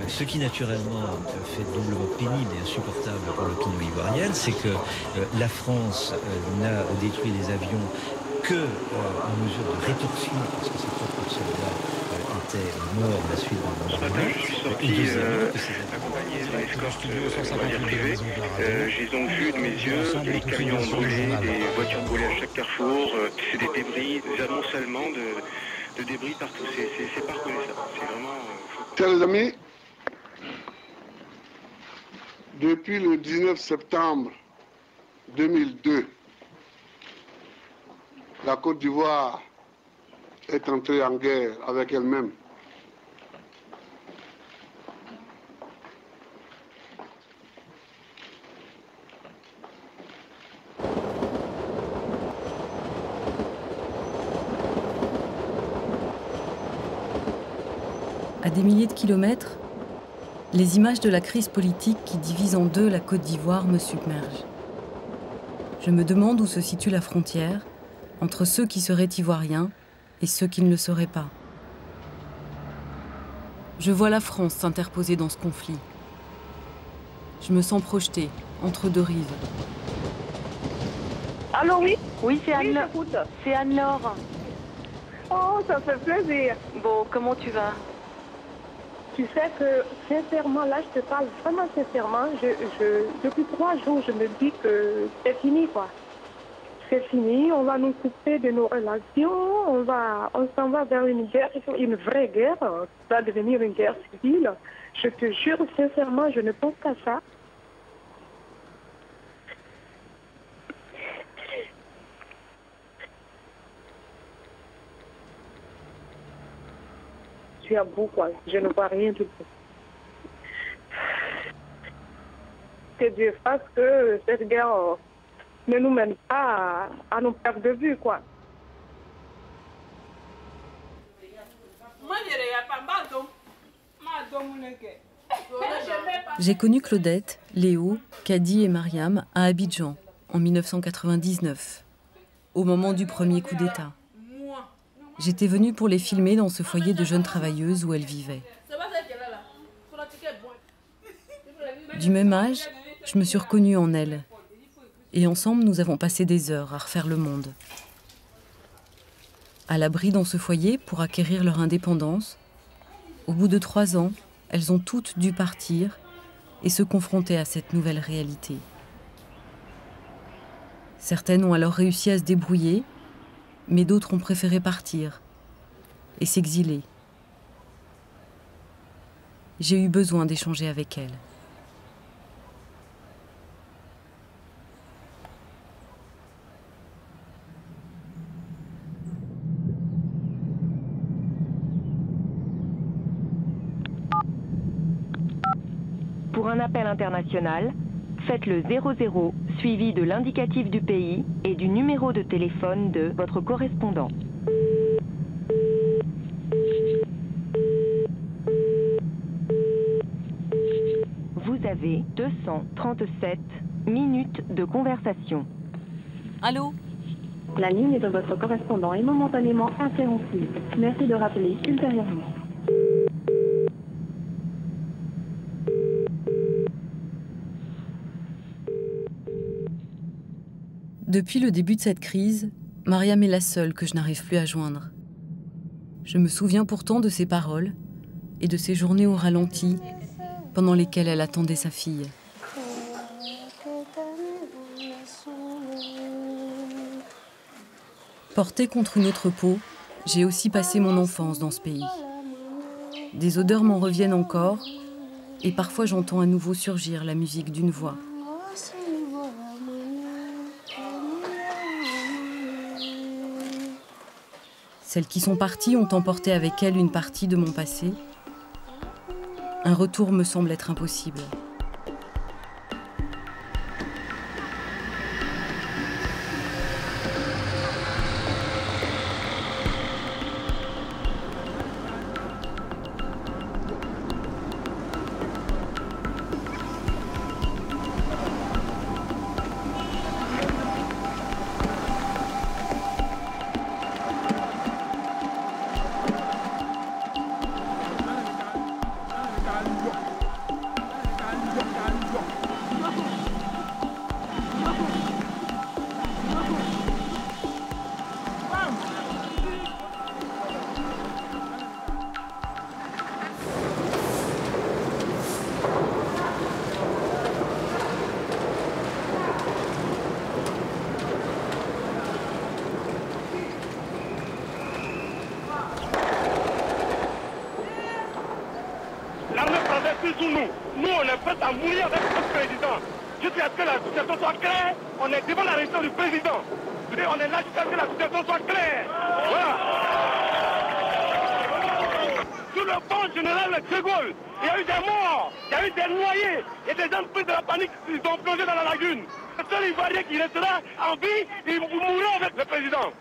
Ce qui naturellement fait doublement pénible et insupportable pour l'opinion ivoirienne, c'est que la France n'a détruit les avions que en mesure de rétorsion, parce que ses propres soldats étaient morts à la suite d'un bombardement. Je suis sorti accompagné d'une escorte privée. J'ai donc vu de mes yeux des camions brûlés, des voitures brûlées à chaque carrefour. C'est des débris, des amoncellements de débris partout. C'est pas reconnaissable. C'est vraiment... Chers amis, depuis le 19 septembre 2002, la Côte d'Ivoire est entrée en guerre avec elle-même. À des milliers de kilomètres, les images de la crise politique qui divise en deux la Côte d'Ivoire me submergent. Je me demande où se situe la frontière entre ceux qui seraient ivoiriens et ceux qui ne le seraient pas. Je vois la France s'interposer dans ce conflit. Je me sens projetée entre deux rives. Allô, oui? Oui, c'est Anne. Oui, c'est Anne-Laure. Oh, ça fait plaisir. Bon, comment tu vas? Tu sais que, sincèrement, là, je te parle vraiment sincèrement. Depuis 3 jours, je me dis que c'est fini, quoi. C'est fini, on va nous couper de nos relations, on s'en va vers une guerre, une vraie guerre, ça va devenir une guerre civile. Je te jure, sincèrement, je ne pense qu'à ça. Je suis à bout, quoi. Je ne vois rien du tout. Que Dieu fasse que cette guerre ne nous mène pas à nous perdre de vue, quoi. J'ai connu Claudette, Léo, Kadi et Mariam à Abidjan en 1999, au moment du premier coup d'État. J'étais venue pour les filmer dans ce foyer de jeunes travailleuses où elles vivaient. Du même âge, je me suis reconnue en elles. Et ensemble, nous avons passé des heures à refaire le monde. À l'abri dans ce foyer pour acquérir leur indépendance, au bout de 3 ans, elles ont toutes dû partir et se confronter à cette nouvelle réalité. Certaines ont alors réussi à se débrouiller, mais d'autres ont préféré partir et s'exiler. J'ai eu besoin d'échanger avec elles. Pour un appel international, faites le 00 suivi de l'indicatif du pays et du numéro de téléphone de votre correspondant. Vous avez 237 minutes de conversation. Allô ? La ligne de votre correspondant est momentanément interrompue. Merci de rappeler ultérieurement. Depuis le début de cette crise, Mariam est la seule que je n'arrive plus à joindre. Je me souviens pourtant de ses paroles et de ses journées au ralenti pendant lesquelles elle attendait sa fille. Portée contre une autre peau, j'ai aussi passé mon enfance dans ce pays. Des odeurs m'en reviennent encore et parfois j'entends à nouveau surgir la musique d'une voix. Celles qui sont parties ont emporté avec elles une partie de mon passé. Un retour me semble être impossible. Nous, on est prêts à mourir avec notre président. Jusqu'à ce que la situation soit claire, on est devant la réaction du président. Et on est là jusqu'à ce que la situation soit claire. Voilà. Sous le pont général de Gaulle, il y a eu des morts, il y a eu des noyés, et des gens pris de la panique, ils sont plongés dans la lagune. Le seul Ivoirien qui restera en vie, il mourra avec le président.